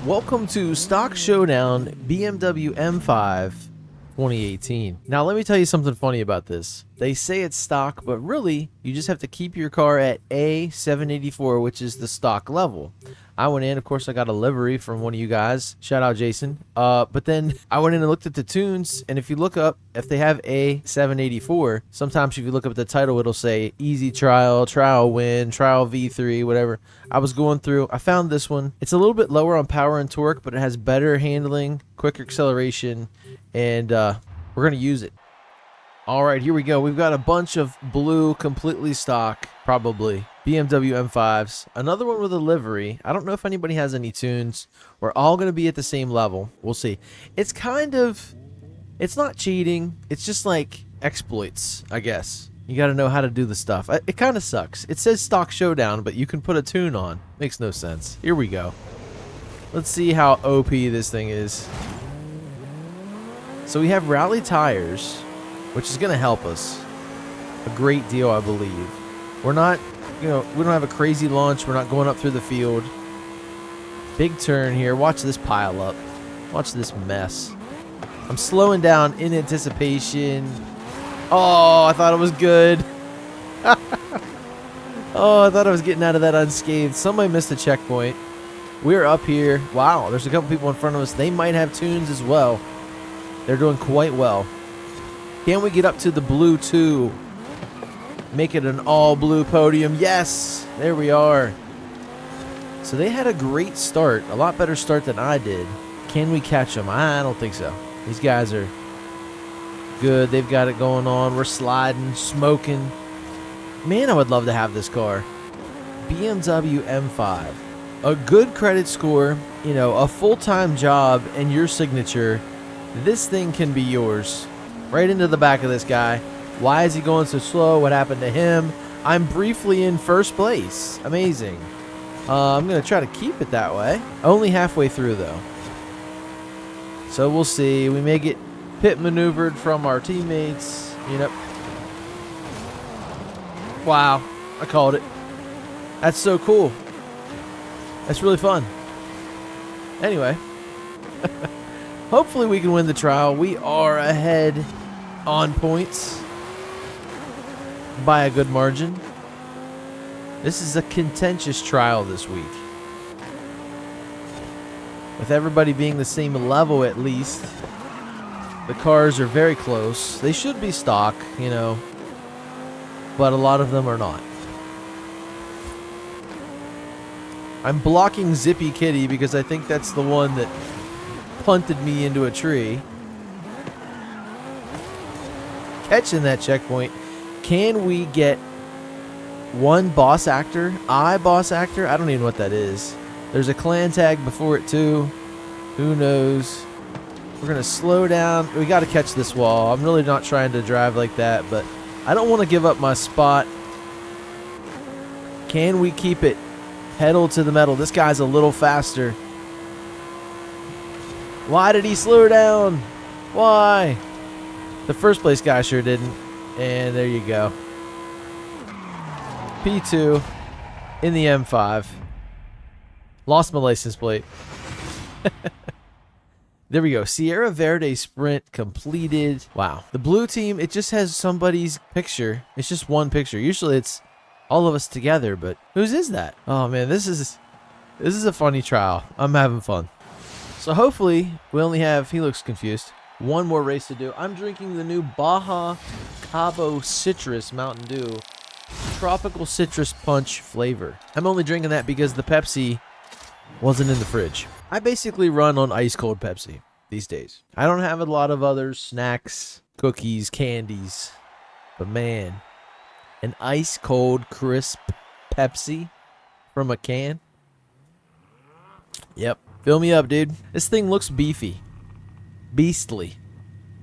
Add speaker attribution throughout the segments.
Speaker 1: Welcome to Stock Showdown BMW M5 2018. Now let me tell you something funny about this. They say it's stock, but really you just have to keep your car at A784, which is the stock level. I went in, of course I got a livery from one of you guys, shout out Jason, but then I went in and looked at the tunes, and if you look up, if they have A784, sometimes if you look up the title it'll say easy trial, trial win, trial V3, whatever. I was going through, I found this one. It's a little bit lower on power and torque, but it has better handling, quicker acceleration, and we're gonna use it. All right, here we go. We've got a bunch of blue, completely stock, probably BMW M5s. Another one with a livery. I don't know if anybody has any tunes. We're all going to be at the same level. We'll see. It's kind of, it's not cheating. It's just like exploits, I guess. You got to know how to do the stuff. It kind of sucks. It says Stock Showdown, but you can put a tune on. Makes no sense. Here we go. Let's see how OP this thing is. So we have rally tires, which is going to help us a great deal, I believe. We're not, we don't have a crazy launch. We're not going up through the field. Big turn here. Watch this pile up. Watch this mess. I'm slowing down in anticipation. Oh, I thought it was good. Oh, I thought I was getting out of that unscathed. Somebody missed a checkpoint. We're up here. Wow, there's a couple people in front of us. They might have tunes as well. They're doing quite well. Can we get up to the blue 2? Make it an all-blue podium. Yes! There we are. So they had a great start. A lot better start than I did. Can we catch them? I don't think so. These guys are good. They've got it going on. We're sliding, smoking. Man, I would love to have this car. BMW M5. A good credit score, you know, a full-time job, and your signature. This thing can be yours. Right into the back of this guy. Why is he going so slow? What happened to him? I'm briefly in first place. Amazing. I'm going to try to keep it that way. Only halfway through, though. So we'll see. We may get pit maneuvered from our teammates. You know. Wow. I called it. That's so cool. That's really fun. Anyway. Hopefully we can win the trial. We are ahead on points by a good margin. This is a contentious trial this week. With everybody being the same level at least. The cars are very close. They should be stock, you know, but a lot of them are not. I'm blocking Zippy Kitty because I think that's the one that punted me into a tree. Catching that checkpoint. Can we get one boss actor? Boss actor? I don't even know what that is. There's a clan tag before it too. Who knows? We're going to slow down. We got to catch this wall. I'm really not trying to drive like that, but I don't want to give up my spot. Can we keep it pedal to the metal? This guy's a little faster. Why did he slow down? Why? The first place guy sure didn't. And there you go. P2 in the M5. Lost my license plate. There we go. Sierra Verde sprint completed. Wow. The blue team, it just has somebody's picture. It's just one picture. Usually it's all of us together, but whose is that? Oh man, this is a funny trial. I'm having fun. So hopefully we only have, he looks confused, one more race to do. I'm drinking the new Baja Cabo Citrus Mountain Dew Tropical Citrus Punch flavor. I'm only drinking that because the Pepsi wasn't in the fridge. I basically run on ice cold Pepsi these days. I don't have a lot of other snacks, cookies, candies, but man, an ice cold crisp Pepsi from a can. Yep. Fill me up, dude. This thing looks beefy. Beastly.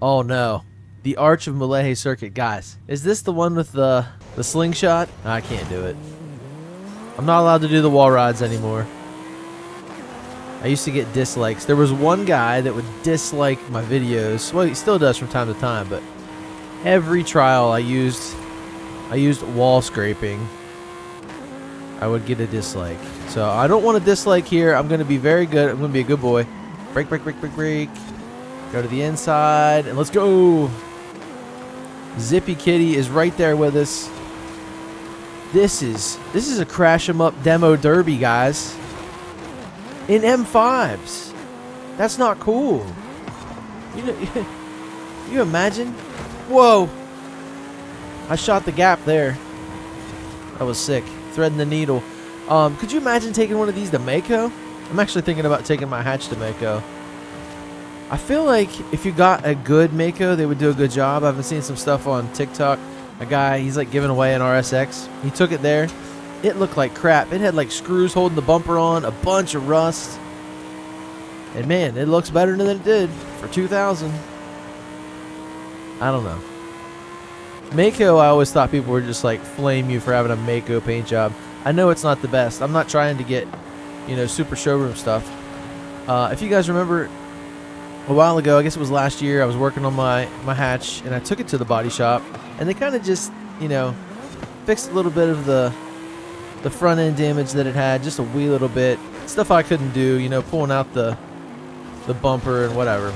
Speaker 1: Oh, no. The Arch of Malehe Circuit. Guys, is this the one with the slingshot? I can't do it. I'm not allowed to do the wall rides anymore. I used to get dislikes. There was one guy that would dislike my videos. Well, he still does from time to time, but every trial I used wall scraping. I would get a dislike. So I don't want to dislike here. I'm going to be very good. I'm going to be a good boy. Brake, brake, brake, brake, brake. Go to the inside, and let's go. Zippy Kitty is right there with us. This is a crash 'em up demo derby, guys. In M5s. That's not cool. You imagine? Whoa. I shot the gap there. That was sick. Threading the needle. Could you imagine taking one of these to Mako? I'm actually thinking about taking my hatch to Mako. I feel like if you got a good Mako, they would do a good job. I've been seeing some stuff on TikTok. A guy, he's like giving away an RSX. He took it there. It looked like crap. It had like screws holding the bumper on, a bunch of rust. And man, it looks better than it did for 2000. I don't know. Mako, I always thought people were just like flame you for having a Mako paint job. I know it's not the best. I'm not trying to get, super showroom stuff. If you guys remember, a while ago, I guess it was last year, I was working on my hatch, and I took it to the body shop, and they kind of just, fixed a little bit of the front end damage that it had, just a wee little bit. Stuff I couldn't do, pulling out the bumper and whatever.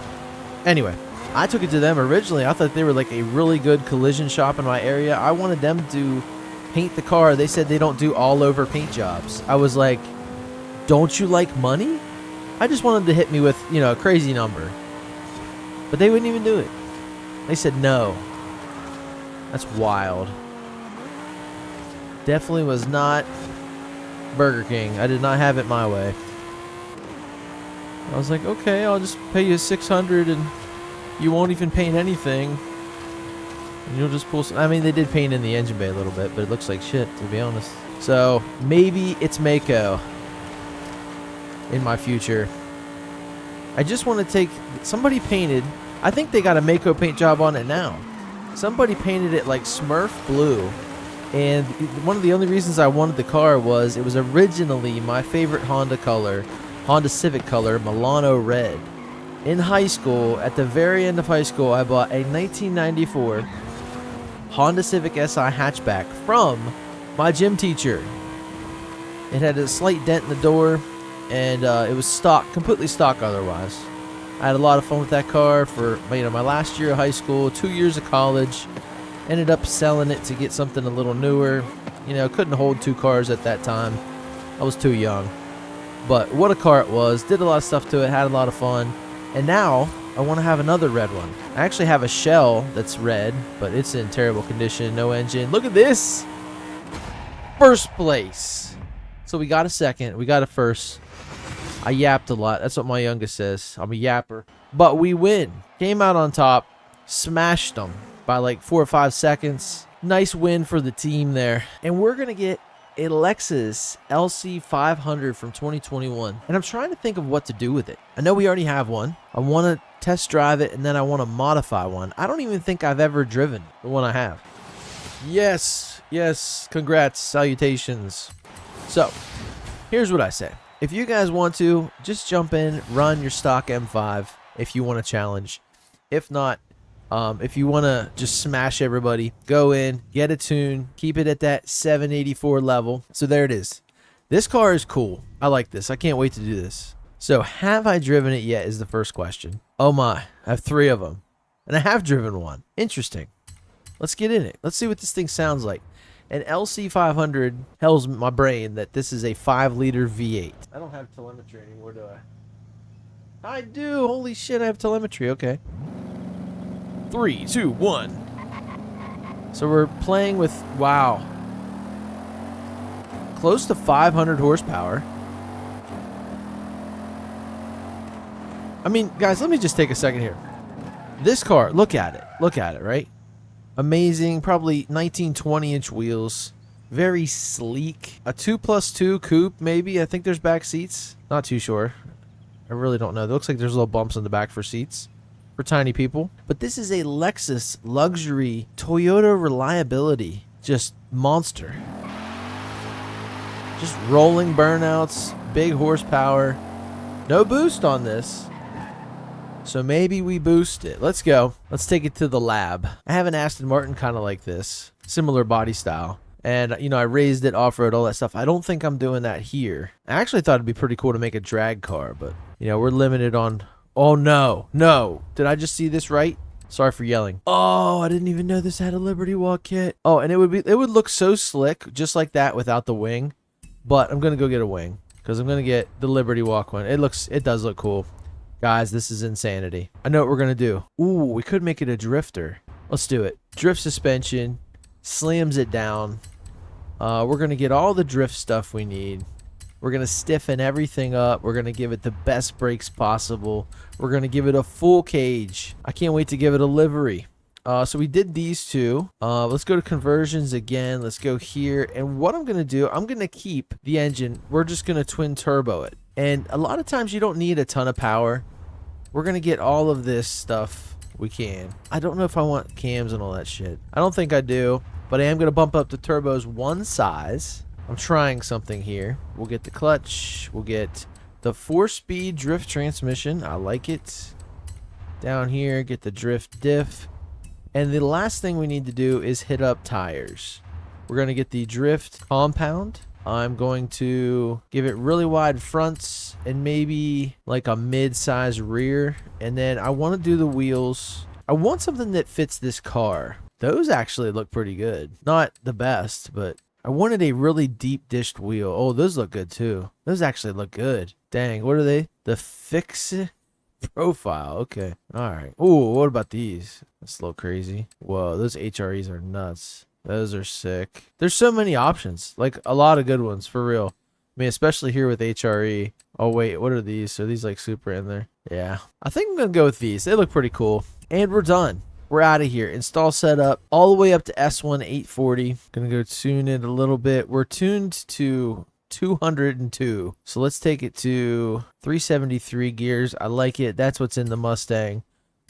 Speaker 1: Anyway, I took it to them originally. I thought they were like a really good collision shop in my area. I wanted them to paint the car. They said they don't do all over paint jobs. I was like, don't you like money? I just wanted to hit me with, a crazy number. But they wouldn't even do it. They said no. That's wild. Definitely was not Burger King. I did not have it my way. I was like, okay, I'll just pay you $600 and you won't even paint anything. And you'll just pull some. I mean, they did paint in the engine bay a little bit, but it looks like shit, to be honest. So maybe it's Mako in my future. I just want to take. Somebody painted. I think they got a Mako paint job on it now. Somebody painted it like Smurf blue. And one of the only reasons I wanted the car was it was originally my favorite Honda color, Honda Civic color, Milano red. In high school, at the very end of high school, I bought a 1994 Honda Civic Si hatchback from my gym teacher. It had a slight dent in the door, and it was stock, completely stock otherwise. I had a lot of fun with that car for my last year of high school, 2 years of college. Ended up selling it to get something a little newer. Couldn't hold two cars at that time. I was too young. But what a car it was. Did a lot of stuff to it, had a lot of fun. And now I want to have another red one. I actually have a shell that's red, but it's in terrible condition, no engine. Look at this. First place. So we got a second, we got a first. I yapped a lot. That's what my youngest says. I'm a yapper. But we win. Came out on top. Smashed them by like 4 or 5 seconds. Nice win for the team there. And we're going to get a Lexus LC 500 from 2021. And I'm trying to think of what to do with it. I know we already have one. I want to test drive it, and then I want to modify one. I don't even think I've ever driven the one I have. Yes. Yes. Congrats. Salutations. So, here's what I say. If you guys want to, just jump in, run your stock M5 if you want to challenge. If not, if you want to just smash everybody, go in, get a tune, keep it at that 784 level. So there it is. This car is cool. I like this. I can't wait to do this. So have I driven it yet is the first question. Oh my, I have 3 of them. And I have driven one. Interesting. Let's get in it. Let's see what this thing sounds like. An LC 500 tells my brain that this is a 5-liter V8. I don't have telemetry anymore, do I? I do. Holy shit, I have telemetry. Okay. 3, 2, 1. So we're playing with, wow, close to 500 horsepower. I mean, guys, let me just take a second here. This car, look at it. Look at it, right? Amazing, probably 19, 20-inch wheels. Very sleek. A 2+2 coupe, maybe. I think there's back seats. Not too sure. I really don't know. It looks like there's little bumps in the back for seats. For tiny people. But this is a Lexus luxury Toyota reliability. Just monster. Just rolling burnouts. Big horsepower. No boost on this. So maybe we boost it. Let's go. Let's take it to the lab. I have an Aston Martin kind of like this. Similar body style. And, you know, I raised it, off-road, all that stuff. I don't think I'm doing that here. I actually thought it'd be pretty cool to make a drag car, but, you know, we're limited on... Oh, no. No. Did I just see this right? Sorry for yelling. Oh, I didn't even know this had a Liberty Walk kit. Oh, and it would look so slick, just like that without the wing. But I'm going to go get a wing, because I'm going to get the Liberty Walk one. It does look cool. Guys, this is insanity. I know what we're going to do. Ooh, we could make it a drifter. Let's do it. Drift suspension. Slams it down. We're going to get all the drift stuff we need. We're going to stiffen everything up. We're going to give it the best brakes possible. We're going to give it a full cage. I can't wait to give it a livery. So we did these two. Let's go to conversions again. Let's go here. And what I'm going to do, I'm going to keep the engine. We're just going to twin turbo it. And a lot of times you don't need a ton of power. We're going to get all of this stuff we can. I don't know if I want cams and all that shit. I don't think I do. But I am going to bump up the turbos one size. I'm trying something here. We'll get the clutch. We'll get the 4-speed drift transmission. I like it. Down here, get the drift diff. And the last thing we need to do is hit up tires. We're going to get the drift compound. I'm going to give it really wide fronts and maybe like a mid-size rear. And then I want to do the wheels. I want something that fits this car. Those actually look pretty good. Not the best, but I wanted a really deep dished wheel. Oh, those look good too. Those actually look good. Dang, what are they? The fix profile. Okay. All right. Ooh, what about these? That's a little crazy. Whoa, those HREs are nuts. Those are sick. There's so many options. Like a lot of good ones for real. I mean, especially here with HRE. Oh, wait, what are these? Are these like super in there? Yeah. I think I'm going to go with these. They look pretty cool. And we're done. We're out of here. Install setup all the way up to S1 840. Gonna go tune it a little bit. We're tuned to 202. So let's take it to 373 gears. I like it. That's what's in the Mustang.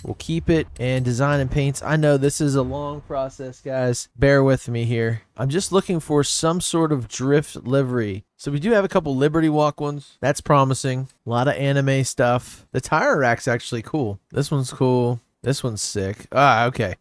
Speaker 1: We'll keep it. And design and paints. I know this is a long process, guys. Bear with me here. I'm just looking for some sort of drift livery. So we do have a couple Liberty Walk ones. That's promising. A lot of anime stuff. The tire rack's actually cool. This one's cool. This one's sick. Ah, okay.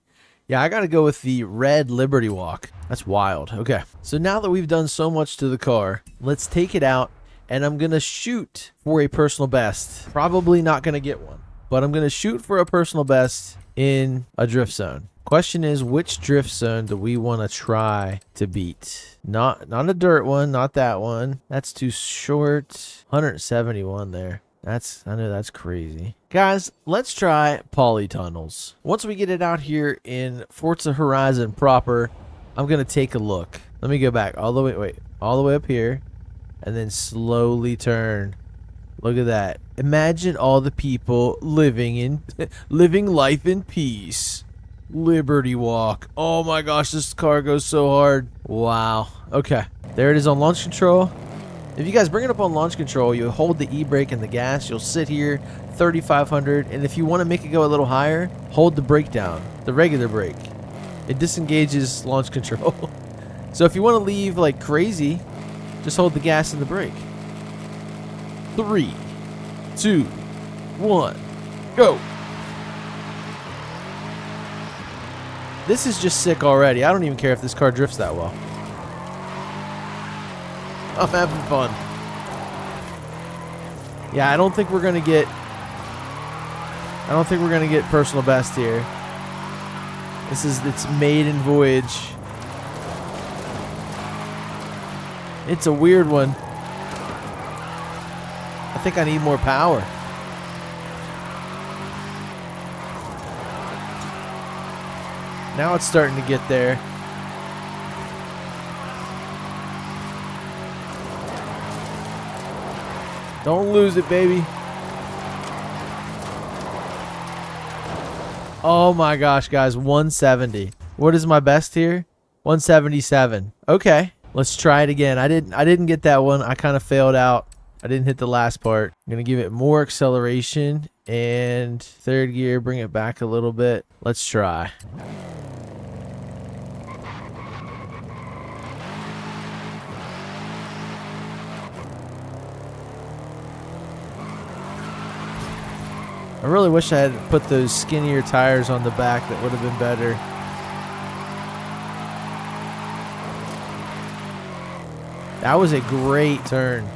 Speaker 1: Yeah, I got to go with the red Liberty Walk. That's wild. Okay. So now that we've done so much to the car, let's take it out, and I'm going to shoot for a personal best. Probably not going to get one, but I'm going to shoot for a personal best in a drift zone. Question is, which drift zone do we want to try to beat? Not a dirt one, not that one. That's too short. 171 there. I know that's crazy. Guys, let's try polytunnels. Once we get it out here in Forza Horizon proper, I'm going to take a look. Let me go back all the way up here and then slowly turn. Look at that. Imagine all the people living life in peace. Liberty Walk. Oh my gosh, this car goes so hard. Wow. Okay. There it is on launch control. If you guys bring it up on launch control, you hold the e-brake and the gas. You'll sit here 3,500. And if you want to make it go a little higher, hold the brake down, the regular brake. It disengages launch control. So if you want to leave like crazy, just hold the gas and the brake. 3, 2, 1, go. This is just sick already. I don't even care if this car drifts that well. I'm having fun. Yeah, I don't think we're gonna get personal best here. It's maiden voyage. It's a weird one. I think I need more power. Now it's starting to get there. Don't lose it, baby. Oh my gosh, guys, 170. What is my best here? 177. Okay, let's try it again. I didn't get that one. I kind of failed out. I didn't hit the last part. I'm gonna give it more acceleration and third gear, bring it back a little bit. Let's try. I really wish I had put those skinnier tires on the back. That would have been better. That was a great turn.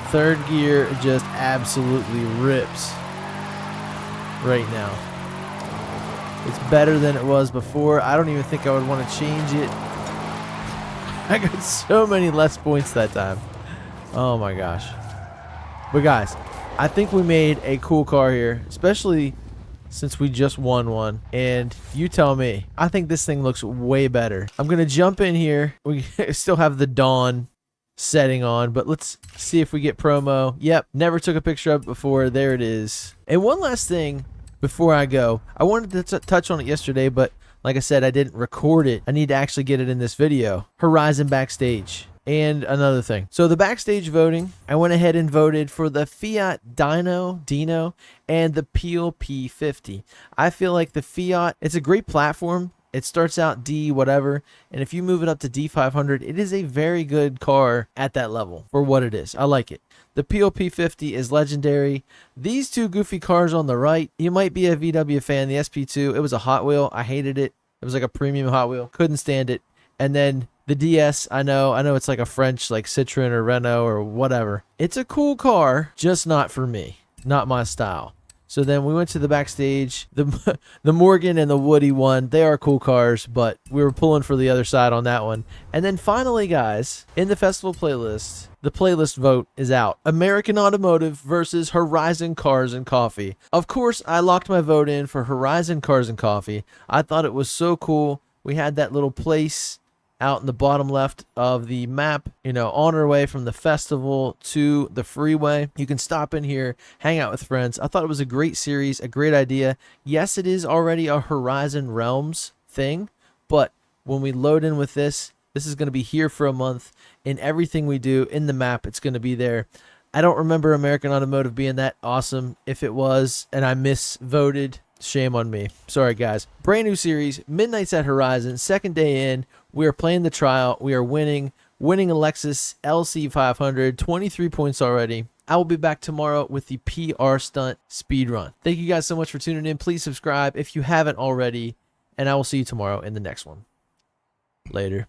Speaker 1: Third gear just absolutely rips right now. It's better than it was before. I don't even think I would want to change it. I got so many less points that time. Oh my gosh. But guys, I think we made a cool car here, especially since we just won one. And you tell me, I think this thing looks way better. I'm going to jump in here. We still have the dawn setting on, but let's see if we get promo. Yep, never took a picture of it before. There it is. And one last thing before I go, I wanted to touch on it yesterday, but like I said, I didn't record it. I need to actually get it in this video. Horizon backstage. And another thing. So the backstage voting, I went ahead and voted for the Fiat Dino, and the Peel P50. I feel like the Fiat, it's a great platform. It starts out D whatever, and if you move it up to D500, it is a very good car at that level for what it is. I like it. The Peel P50 is legendary. These two goofy cars on the right, you might be a VW fan. The SP2, it was a Hot Wheel. I hated it. It was like a premium Hot Wheel. Couldn't stand it. And then the DS, I know it's like a French, like Citroen or Renault or whatever. It's a cool car, just not for me. Not my style. So then we went to the backstage. The Morgan and the Woody one, they are cool cars, but we were pulling for the other side on that one. And then finally, guys, in the festival playlist, the playlist vote is out. American Automotive versus Horizon Cars and Coffee. Of course, I locked my vote in for Horizon Cars and Coffee. I thought it was so cool. We had that little place out in the bottom left of the map, on our way from the festival to the freeway. You can stop in here, hang out with friends. I thought it was a great series, a great idea. Yes, it is already a Horizon Realms thing, but when we load in with this is going to be here for a month. In everything we do in the map, it's going to be there. I don't remember American Automotive being that awesome. If it was and I misvoted, shame on me. Sorry, guys. Brand new series, Midnights at Horizon, second day in. We are playing the trial. We are winning a Lexus LC 500, 23 points already. I will be back tomorrow with the PR stunt speed run. Thank you guys so much for tuning in. Please subscribe if you haven't already, and I will see you tomorrow in the next one. Later.